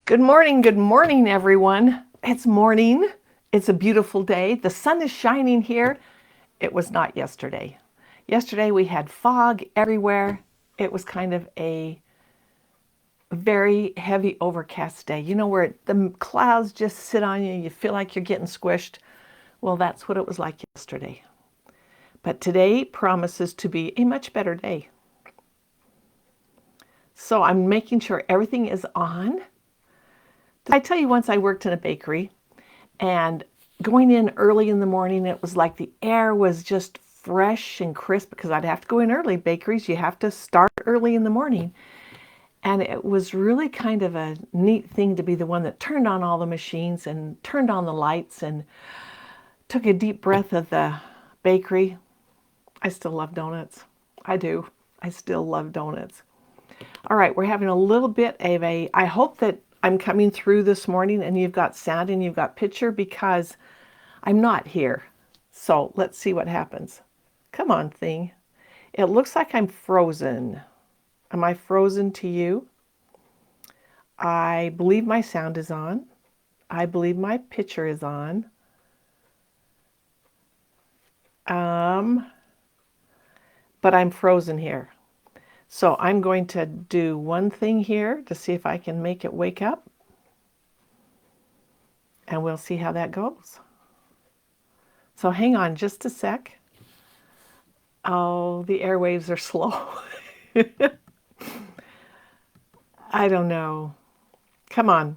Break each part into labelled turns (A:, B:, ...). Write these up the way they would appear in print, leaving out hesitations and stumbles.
A: Good morning, everyone. It's morning. It's a beautiful day. The sun is shining here. It was not yesterday. Yesterday we had fog everywhere. It was kind of a very heavy overcast day. You know, where the clouds just sit on you, you feel like you're getting squished. Well, that's what it was like yesterday. But today promises to be a much better day. So I'm making sure everything is on. I tell you, once I worked in a bakery, and going in early in the morning, it was like the air was just fresh and crisp because I'd have to go in early. Bakeries, you have to start early in the morning. And it was really kind of a neat thing to be the one that turned on all the machines and turned on the lights and took a deep breath of the bakery. I still love donuts. I do. I still love donuts. All right, we're having a little bit of I hope that I'm coming through this morning and you've got sound and you've got picture because I'm not here. So let's see what happens. Come on, thing. It looks like I'm frozen. Am I frozen to you? I believe my sound is on. I believe my picture is on. But I'm frozen here. So I'm going to do one thing here to see if I can make it wake up. And we'll see how that goes. So hang on just a sec. Oh, the airwaves are slow. I don't know. Come on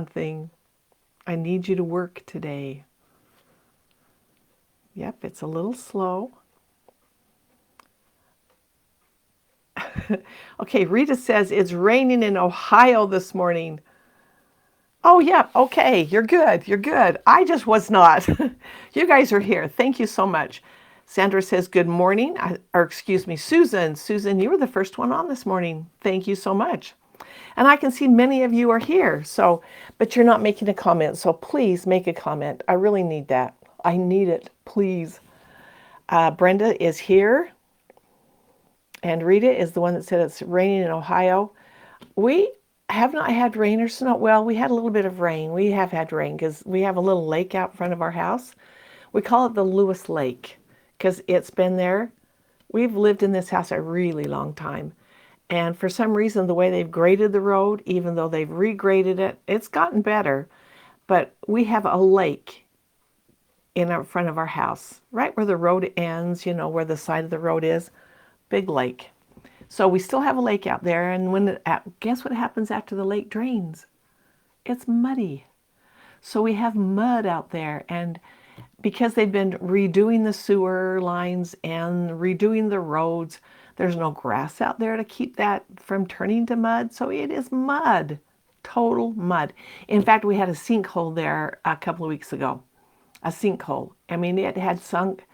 A: thing. I need you to work today. Yep, it's a little slow. Okay, Rita says it's raining in Ohio this morning. Oh, yeah, okay, you're good, you're good. I just was not. You guys are here. Thank you so much. Sandra says good morning, or excuse me, Susan. Susan, you were the first one on this morning. Thank you so much. And I can see many of you are here, so, but you're not making a comment, so please make a comment. I really need that. I need it, please. Brenda is here. And Rita is the one that said it's raining in Ohio. We have not had rain or snow. Well, we had a little bit of rain. We have had rain because we have a little lake out front of our house. We call it the Lewis Lake because it's been there. We've lived in this house a really long time. And for some reason, the way they've graded the road, even though they've regraded it, it's gotten better. But we have a lake in front of our house, right where the road ends, you know, where the side of the road is. Big lake. So we still have a lake out there, and guess what happens after the lake drains? It's muddy. So we have mud out there, and because they've been redoing the sewer lines and redoing the roads, there's no grass out there to keep that from turning to mud. So it is mud, total mud. In fact, we had a sinkhole there a couple of weeks ago. A sinkhole. I mean, it had sunk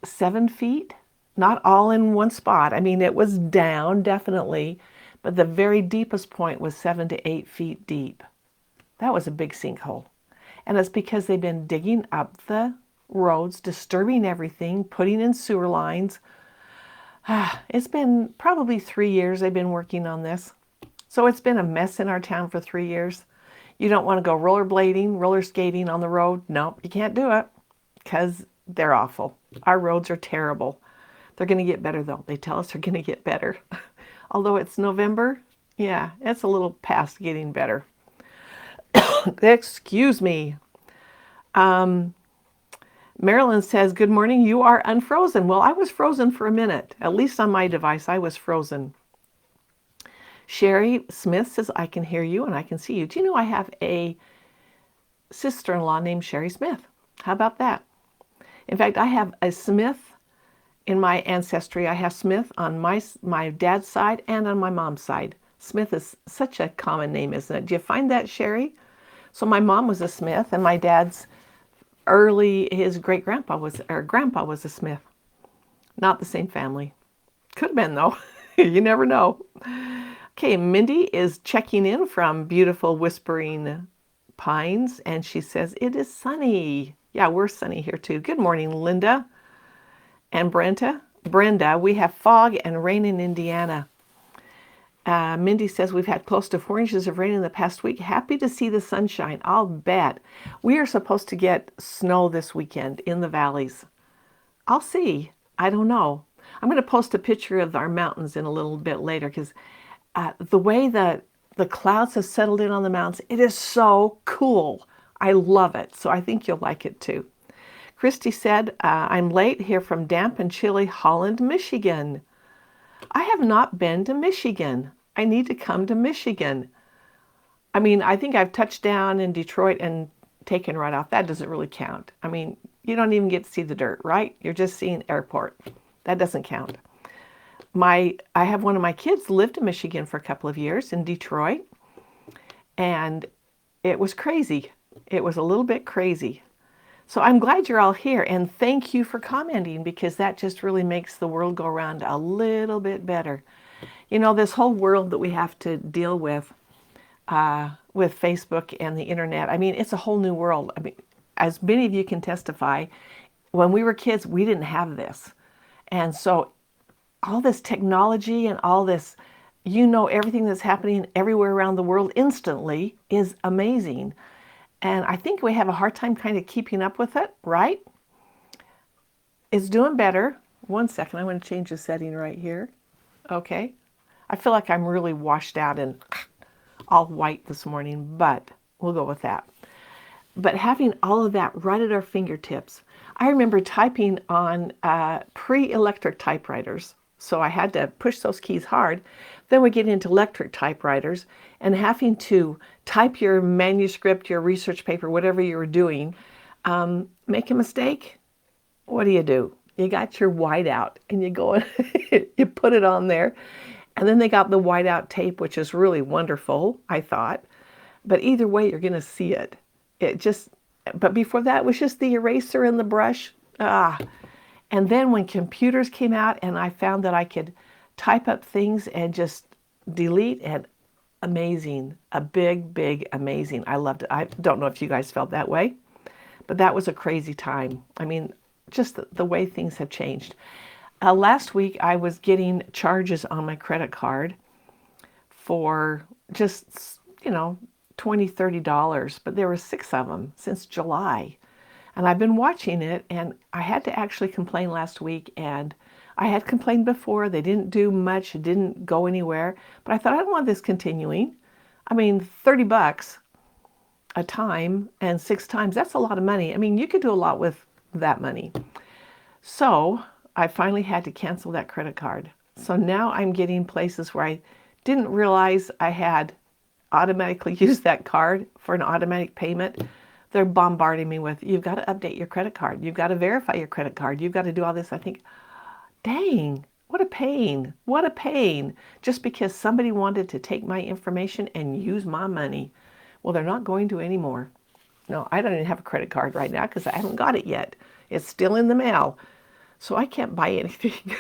A: 7 feet. Not all in one spot. I mean, it was down, definitely, but the very deepest point was 7 to 8 feet deep. That was a big sinkhole. And it's because they've been digging up the roads, disturbing everything, putting in sewer lines. It's been probably 3 years they've been working on this. So it's been a mess in our town for 3 years. You don't want to go rollerblading, roller skating on the road. No, you can't do it because they're awful. Our roads are terrible. They're going to get better, though. They tell us they're going to get better. Although it's November, yeah, it's a little past getting better. Excuse me. Marilyn says, good morning, you are unfrozen. Well, I was frozen for a minute. At least on my device, I was frozen. Sherry Smith says, I can hear you and I can see you. Do you know I have a sister-in-law named Sherry Smith? How about that? In fact, I have a Smith in my ancestry. I have Smith on my dad's side and on my mom's side. Smith is such a common name, isn't it? Do you find that, Sherry? So my mom was a Smith, and my dad's his grandpa was a Smith. Not the same family. Could have been, though. You never know. Okay, Mindy is checking in from beautiful Whispering Pines, and she says, it is sunny. Yeah, we're sunny here, too. Good morning, Linda. And Brenda, we have fog and rain in Indiana. Mindy says, we've had close to 4 inches of rain in the past week. Happy to see the sunshine. I'll bet. We are supposed to get snow this weekend in the valleys. I'll see. I don't know. I'm going to post a picture of our mountains in a little bit later because the way that the clouds have settled in on the mountains, it is so cool. I love it. So I think you'll like it too. Christy said, I'm late here from damp and chilly Holland, Michigan. I have not been to Michigan. I need to come to Michigan. I mean, I think I've touched down in Detroit and taken right off. That doesn't really count. I mean, you don't even get to see the dirt, right? You're just seeing airport. That doesn't count. I have one of my kids lived in Michigan for a couple of years in Detroit, and it was crazy. It was a little bit crazy. So I'm glad you're all here, and thank you for commenting because that just really makes the world go around a little bit better. You know, this whole world that we have to deal with Facebook and the internet, I mean, it's a whole new world. I mean, as many of you can testify, when we were kids, we didn't have this. And so all this technology and all this, you know, everything that's happening everywhere around the world instantly is amazing. And I think we have a hard time kind of keeping up with it, right? It's doing better. 1 second, I'm going to change the setting right here. Okay. I feel like I'm really washed out and all white this morning, but we'll go with that. But having all of that right at our fingertips. I remember typing on pre-electric typewriters. So I had to push those keys hard. Then we get into electric typewriters and having to type your manuscript, your research paper, whatever you were doing. Make a mistake, what do? You got your whiteout and you go and you put it on there. And then they got the whiteout tape, which is really wonderful, I thought. But either way, you're going to see it. But before that, it was just the eraser and the brush. And then when computers came out and I found that I could type up things and just delete, and amazing, a big amazing. I loved it. I don't know if you guys felt that way, but that was a crazy time. I mean, just the way things have changed. Last week, I was getting charges on my credit card for just, you know, $20, $30, but there were 6 of them since July. And I've been watching it, and I had to actually complain last week, and I had complained before. They didn't do much. It didn't go anywhere. But I thought, I don't want this continuing. I mean, $30 a time and 6 times, that's a lot of money. I mean, you could do a lot with that money. So I finally had to cancel that credit card. So now I'm getting places where I didn't realize I had automatically used that card for an automatic payment. They're bombarding me with, you've got to update your credit card. You've got to verify your credit card. You've got to do all this. I think, dang, what a pain. What a pain. Just because somebody wanted to take my information and use my money. Well, they're not going to anymore. No, I don't even have a credit card right now because I haven't got it yet. It's still in the mail. So I can't buy anything,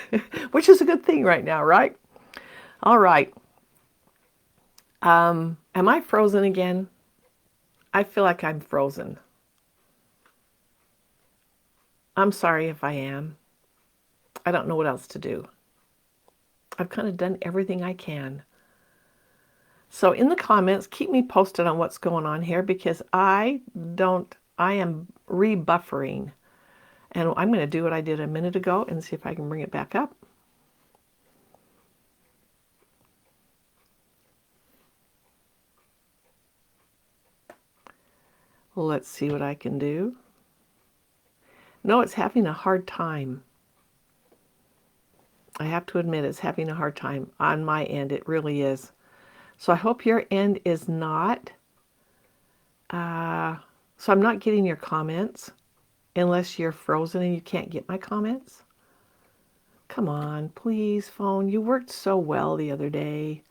A: which is a good thing right now, right? All right. Am I frozen again? I feel like I'm frozen. I'm sorry if I am. I don't know what else to do. I've kind of done everything I can. So in the comments, keep me posted on what's going on here because I am rebuffering. And I'm going to do what I did a minute ago and see if I can bring it back up. Let's see what I can do. No, it's having a hard time. I have to admit it's having a hard time on my end. It really is. So I hope your end is not. So I'm not getting your comments unless you're frozen and you can't get my comments. Come on, please, phone. You worked so well the other day.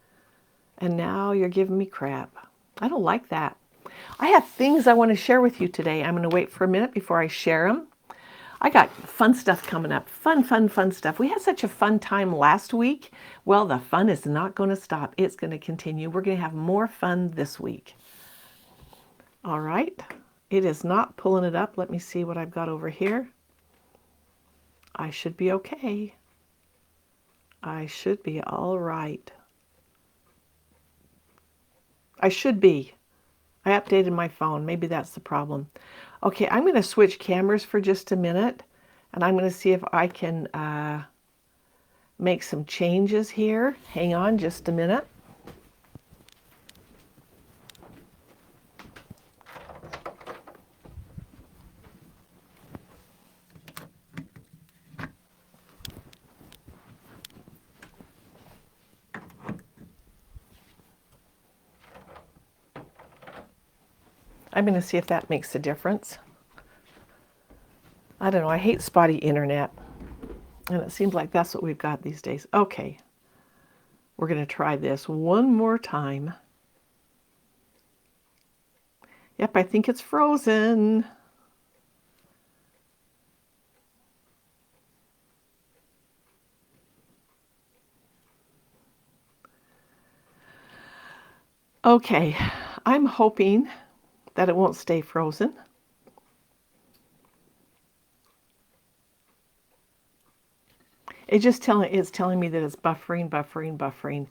A: And now you're giving me crap. I don't like that. I have things I want to share with you today. I'm going to wait for a minute before I share them. I got fun stuff coming up. Fun stuff. We had such a fun time last week. Well, the fun is not going to stop. It's going to continue. We're going to have more fun this week. All right. It is not pulling it up. Let me see what I've got over here. I should be okay. I should be all right. I should be. I updated my phone. Maybe that's the problem. Okay, I'm going to switch cameras for just a minute, and I'm going to see if I can make some changes here. Hang on just a minute. I'm going to see if that makes a difference. I don't know. I hate spotty internet. And it seems like that's what we've got these days. Okay. We're going to try this one more time. Yep, I think it's frozen. Okay. I'm hoping that it won't stay frozen. It's telling me that it's buffering,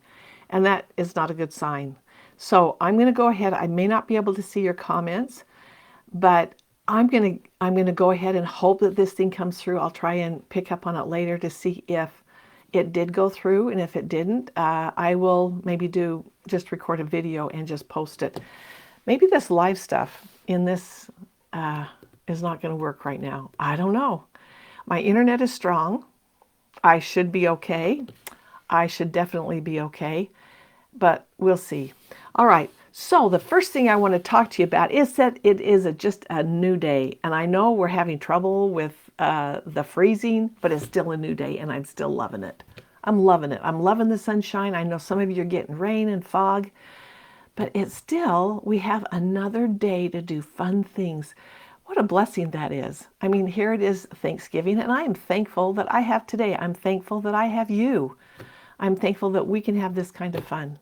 A: and that is not a good sign. So I'm going to go ahead. I may not be able to see your comments, but I'm going to go ahead and hope that this thing comes through. I'll try and pick up on it later to see if it did go through, and if it didn't, I will maybe just record a video and just post it. Maybe this live stuff in this is not going to work right now. I don't know. My internet is strong. I should be okay. I should definitely be okay, but we'll see. All right. So the first thing I want to talk to you about is that it is just a new day. And I know we're having trouble with the freezing, but it's still a new day and I'm still loving it. I'm loving it. I'm loving the sunshine. I know some of you are getting rain and fog, but it's still, we have another day to do fun things. What a blessing that is. I mean, here it is, Thanksgiving, and I am thankful that I have today. I'm thankful that I have you. I'm thankful that we can have this kind of fun.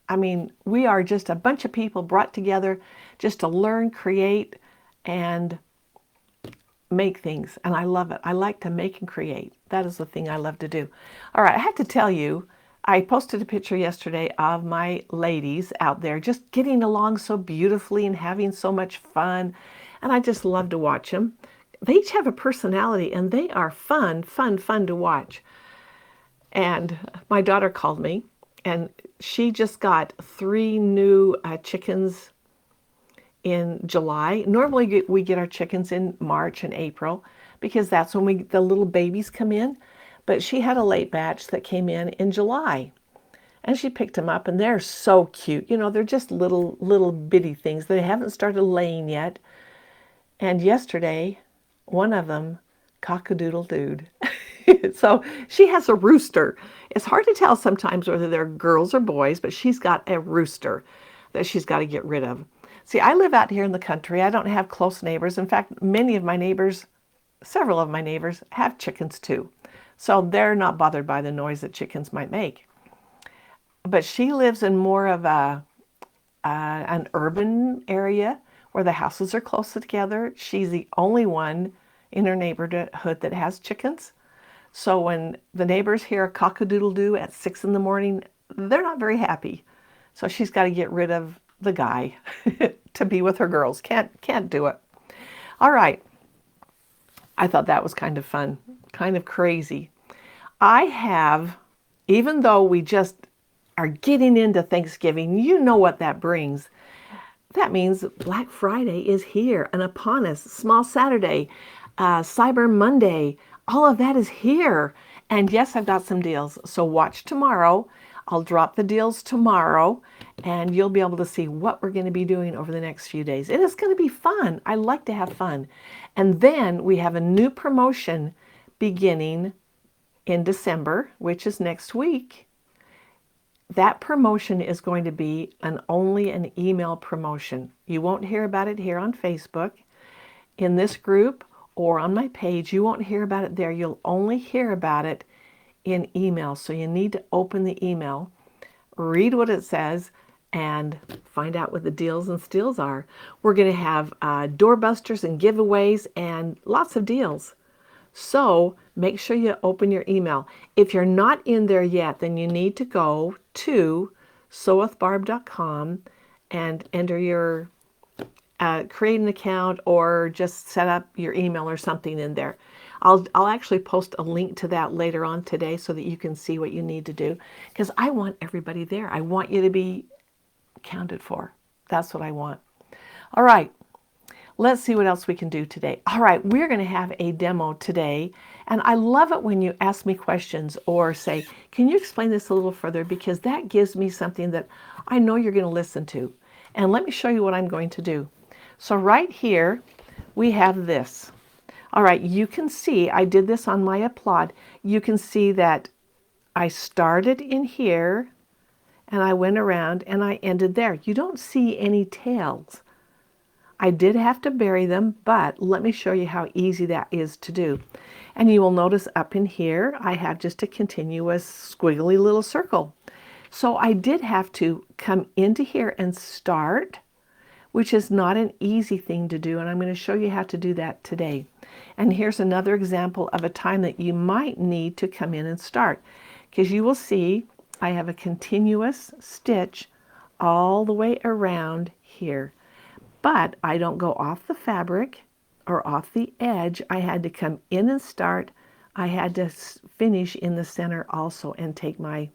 A: I mean, we are just a bunch of people brought together just to learn, create, and make things. And I love it. I like to make and create. That is the thing I love to do. All right, I have to tell you, I posted a picture yesterday of my ladies out there just getting along so beautifully and having so much fun. And I just love to watch them. They each have a personality and they are fun to watch. And my daughter called me and she just got 3 new chickens in July. Normally we get our chickens in March and April because that's when the little babies come in. But she had a late batch that came in July. And she picked them up and they're so cute. You know, they're just little bitty things. They haven't started laying yet. And yesterday, one of them cock-a-doodle-dooed. So she has a rooster. It's hard to tell sometimes whether they're girls or boys, but she's got a rooster that she's got to get rid of. See, I live out here in the country. I don't have close neighbors. In fact, several of my neighbors have chickens too. So they're not bothered by the noise that chickens might make. But she lives in more of an urban area where the houses are closer together. She's the only one in her neighborhood that has chickens. So when the neighbors hear a cock-a-doodle-doo at 6 in the morning, they're not very happy. So she's got to get rid of the guy to be with her girls. Can't do it. All right. I thought that was kind of fun, kind of crazy. Even though we just are getting into Thanksgiving, you know what that brings. That means Black Friday is here and upon us. Small Saturday, Cyber Monday, all of that is here. And yes, I've got some deals. So watch tomorrow. I'll drop the deals tomorrow and you'll be able to see what we're going to be doing over the next few days. It is going to be fun. I like to have fun. And then we have a new promotion beginning in December, which is next week. That promotion is going to be only an email promotion. You won't hear about it here on Facebook, in this group, or on my page. You won't hear about it there. You'll only hear about it in email. So you need to open the email, read what it says, and find out what the deals and steals are. We're going to have doorbusters and giveaways and lots of deals. So make sure you open your email. If you're not in there yet, then you need to go to sewwithbarb.com and enter your, create an account or just set up your email or something in there. I'll actually post a link to that later on today so that you can see what you need to do, because I want everybody there. I want you to be accounted for. That's what I want. All right. Let's see what else we can do today. All right, we're going to have a demo today. And I love it when you ask me questions or say, can you explain this a little further? Because that gives me something that I know you're going to listen to. And let me show you what I'm going to do. So right here, we have this. All right, you can see, I did this on my applaud. You can see that I started in here and I went around and I ended there. You don't see any tails. I did have to bury them, but let me show you how easy that is to do. And you will notice up in here, I have just a continuous squiggly little circle. So I did have to come into here and start, which is not an easy thing to do. And I'm going to show you how to do that today. And here's another example of a time that you might need to come in and start, because you will see I have a continuous stitch all the way around here. But I don't go off the fabric or off the edge. I had to come in and start. I had to finish in the center also and take my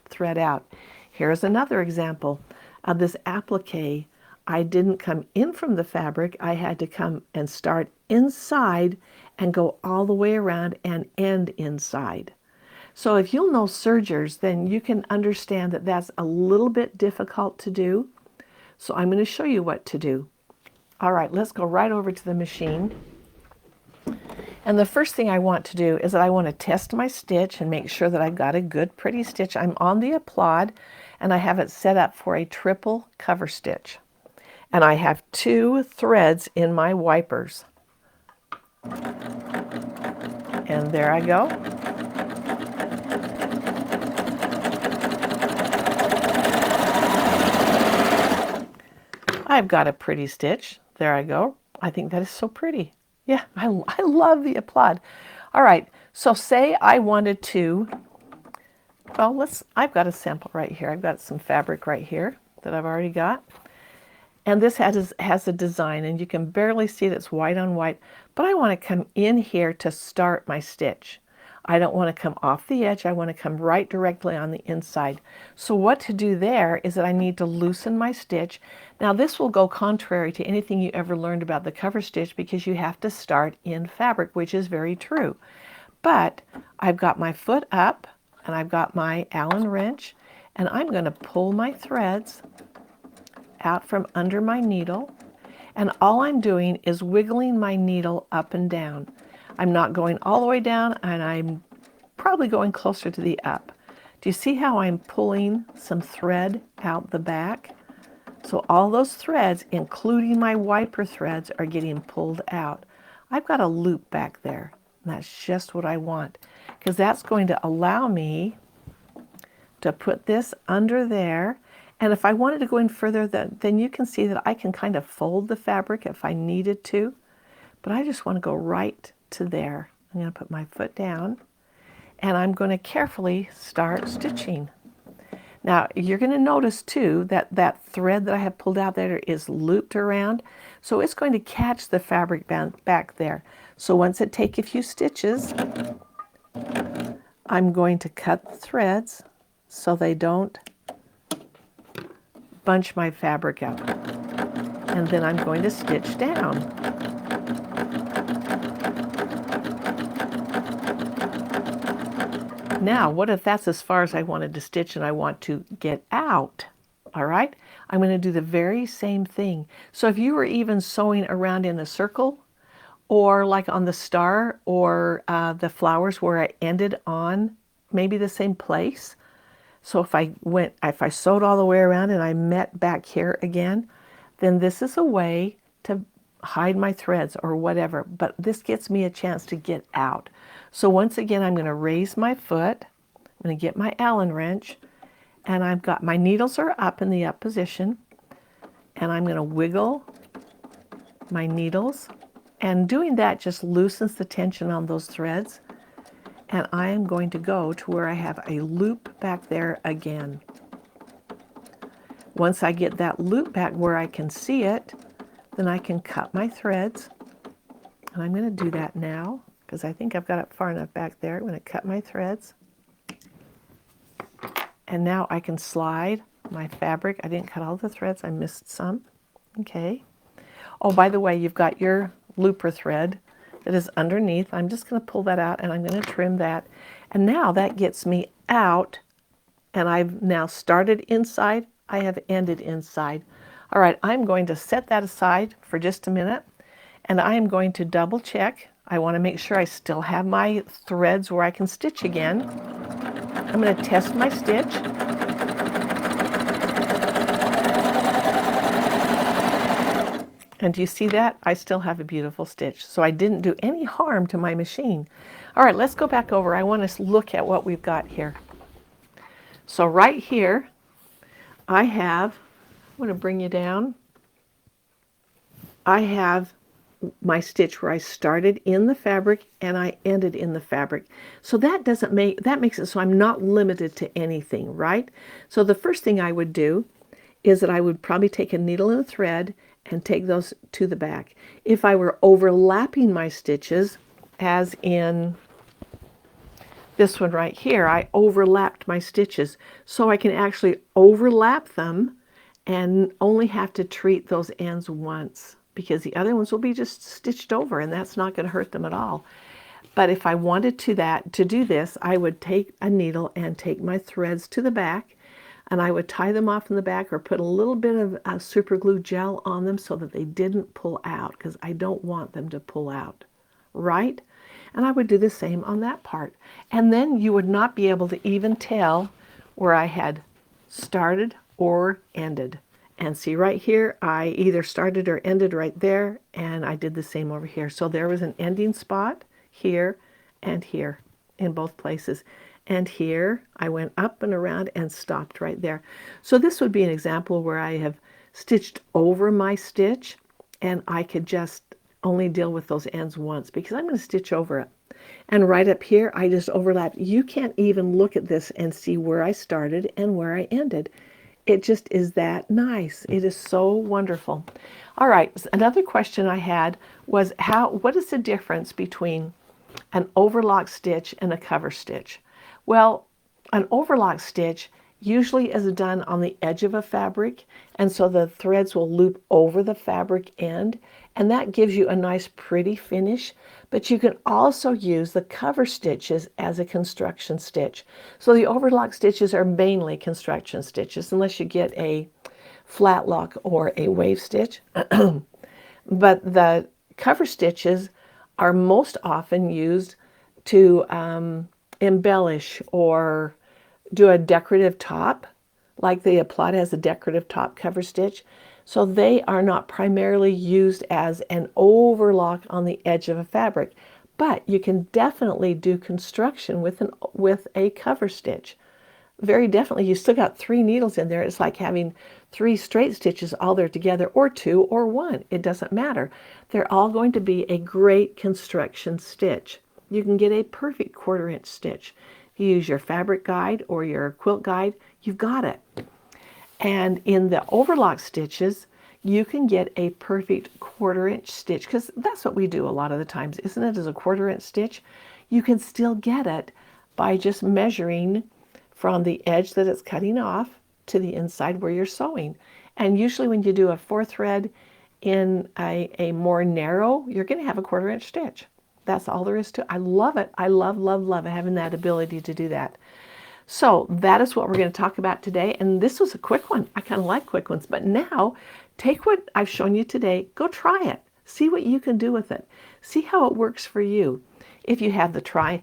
A: thread out. Here's another example of this applique. I didn't come in from the fabric. I had to come and start inside and go all the way around and end inside. So if you'll know sergers, then you can understand that that's a little bit difficult to do. So I'm going to show you what to do. All right, let's go right over to the machine. And the first thing I want to do is that I want to test my stitch and make sure that I've got a good, pretty stitch. I'm on the applaud, and I have it set up for a triple cover stitch. And I have 2 threads in my wipers. And there I go. I've got a pretty stitch. There I go. I think that is so pretty. Yeah, I love the applaud. All right, so say I wanted to, well, I've got a sample right here. I've got some fabric right here that I've already got. And this has a design, and you can barely see that it's white on white, but I want to come in here to start my stitch. I don't want to come off the edge. I want to come right directly on the inside. So what to do there is that I need to loosen my stitch. Now this will go contrary to anything you ever learned about the cover stitch, because you have to start in fabric, which is very true. But I've got my foot up and I've got my Allen wrench, and I'm going to pull my threads out from under my needle. And all I'm doing is wiggling my needle up and down. I'm not going all the way down, and I'm probably going closer to the up. Do you see how I'm pulling some thread out the back? So all those threads, including my wiper threads, are getting pulled out. I've got a loop back there, and that's just what I want, because that's going to allow me to put this under there. And if I wanted to go in further, then you can see that I can kind of fold the fabric if I needed to. But I just want to go right to there. I'm going to put my foot down, and I'm going to carefully start stitching. Now you're going to notice too that that thread that I have pulled out there is looped around, so it's going to catch the fabric back there. So once it takes a few stitches, I'm going to cut the threads so they don't bunch my fabric up, and then I'm going to stitch down. Now, what if that's as far as I wanted to stitch and I want to get out? All right, I'm going to do the very same thing. So if you were even sewing around in a circle, or like on the star or the flowers where I ended on maybe the same place. So if I sewed all the way around and I met back here again, then this is a way to hide my threads or whatever, but this gets me a chance to get out. So once again, I'm going to raise my foot. I'm going to get my Allen wrench, and I've got my needles are up in the up position, and I'm going to wiggle my needles, and doing that just loosens the tension on those threads. And I am going to go to where I have a loop back there again. Once I get that loop back where I can see it, then I can cut my threads. And I'm going to do that now because I think I've got it far enough back there. I'm going to cut my threads. And now I can slide my fabric. I didn't cut all the threads. I missed some. Okay. Oh, by the way, you've got your looper thread that is underneath. I'm just going to pull that out and I'm going to trim that. And now that gets me out. And I've now started inside. I have ended inside. All right, I'm going to set that aside for just a minute. And I am going to double check. I want to make sure I still have my threads where I can stitch again. I'm going to test my stitch. And do you see that? I still have a beautiful stitch. So I didn't do any harm to my machine. All right, let's go back over. I want to look at what we've got here. So right here, I have, I'm going to bring you down. I have my stitch where I started in the fabric and I ended in the fabric. So that makes it so I'm not limited to anything, right? So the first thing I would do is that I would probably take a needle and a thread and take those to the back. If I were overlapping my stitches, as in this one right here, I overlapped my stitches. So I can actually overlap them and only have to treat those ends once, because the other ones will be just stitched over and that's not going to hurt them at all. But if I wanted to do this, I would take a needle and take my threads to the back and I would tie them off in the back or put a little bit of super glue gel on them so that they didn't pull out, because I don't want them to pull out, right? And I would do the same on that part. And then you would not be able to even tell where I had started or ended. And see right here, I either started or ended right there, and I did the same over here. So there was an ending spot here and here in both places. And here I went up and around and stopped right there. So this would be an example where I have stitched over my stitch and I could just only deal with those ends once because I'm going to stitch over it. And right up here, I just overlapped. You can't even look at this and see where I started and where I ended. It just is that nice. It is so wonderful. All right, another question I had was what is the difference between an overlock stitch and a cover stitch? Well, an overlock stitch usually is done on the edge of a fabric, and so the threads will loop over the fabric end, and that gives you a nice pretty finish. But you can also use the cover stitches as a construction stitch. So the overlock stitches are mainly construction stitches, unless you get a flat lock or a wave stitch. But the cover stitches are most often used to embellish or do a decorative top, like the applaud has a decorative top cover stitch. So they are not primarily used as an overlock on the edge of a fabric, but you can definitely do construction with a cover stitch. Very definitely. You still got 3 needles in there. It's like having 3 straight stitches all there together, or 2 or 1. It doesn't matter. They're all going to be a great construction stitch. You can get a perfect 1/4 inch stitch. If you use your fabric guide or your quilt guide, you've got it. And in the overlock stitches, you can get a perfect 1/4 inch stitch, because that's what we do a lot of the times, isn't it? As a 1/4 inch stitch, you can still get it by just measuring from the edge that it's cutting off to the inside where you're sewing. And usually when you do a 4 thread in a more narrow, you're going to have a 1/4 inch stitch. That's all there is to it. I love it. I love, love, love having that ability to do that. So that is what we're going to talk about today. And this was a quick one. I kind of like quick ones. But now, take what I've shown you today. Go try it. See what you can do with it. See how it works for you. If you have the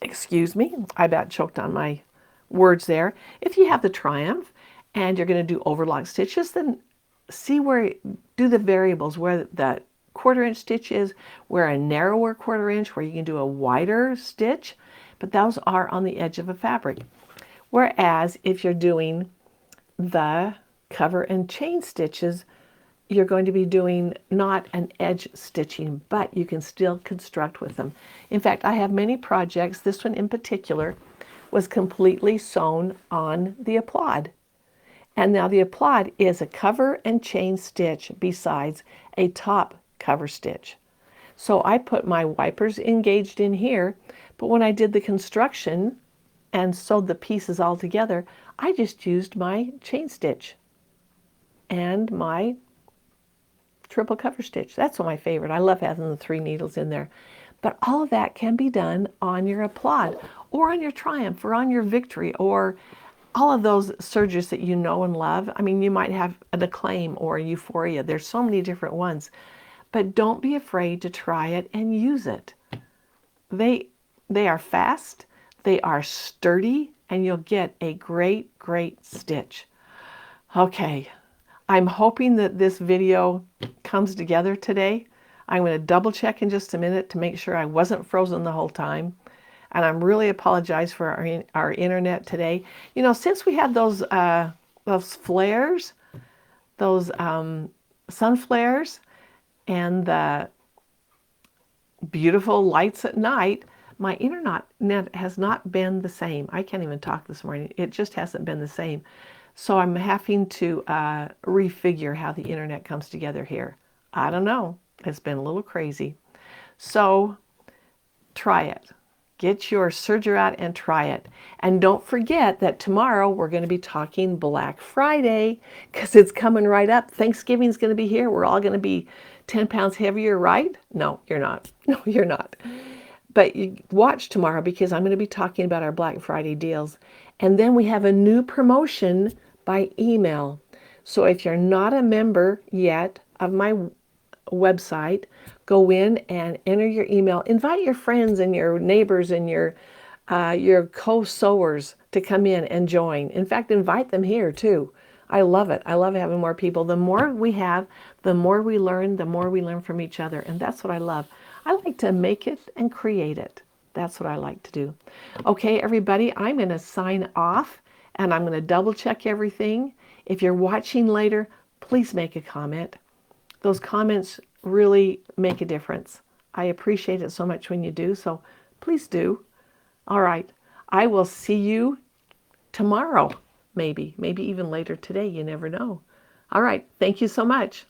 A: excuse me, I about choked on my words there. If you have the Triumph and you're going to do overlock stitches, then do the variables where the 1/4 inch stitch is, where a narrower 1/4 inch, where you can do a wider stitch. But those are on the edge of a fabric. Whereas if you're doing the cover and chain stitches, you're going to be doing not an edge stitching, but you can still construct with them. In fact, I have many projects. This one in particular was completely sewn on the applaud. And now the applaud is a cover and chain stitch besides a top cover stitch. So I put my wipers engaged in here, but when I did the construction and sewed the pieces all together, I just used my chain stitch and my triple cover stitch. That's one of my favorite. I love having the 3 needles in there. But all of that can be done on your applaud or on your triumph or on your victory or all of those sergers that you know and love. I mean, you might have an acclaim or a euphoria. There's so many different ones. But don't be afraid to try it and use it. They are fast, they are sturdy, and you'll get a great, great stitch. Okay, I'm hoping that this video comes together today. I'm going to double check in just a minute to make sure I wasn't frozen the whole time. And I'm really apologize for our internet today. You know, since we had those flares, those sun flares, and the beautiful lights at night, my internet has not been the same. I can't even talk this morning. It just hasn't been the same. So I'm having to refigure how the internet comes together here. I don't know. It's been a little crazy. So try it. Get your serger out and try it. And don't forget that tomorrow we're going to be talking Black Friday because it's coming right up. Thanksgiving's going to be here. We're all going to be 10 pounds heavier, right? No, you're not. No, you're not. But you watch tomorrow because I'm going to be talking about our Black Friday deals. And then we have a new promotion by email. So if you're not a member yet of my website, go in and enter your email. Invite your friends and your neighbors and your co-sewers to come in and join. In fact, invite them here too. I love it. I love having more people. The more we have, the more we learn from each other. And that's what I love. I like to make it and create it. That's what I like to do. Okay, everybody, I'm going to sign off and I'm going to double check everything. If you're watching later, please make a comment. Those comments really make a difference. I appreciate it so much when you do, so please do. All right, I will see you tomorrow, maybe even later today. You never know. All right, thank you so much.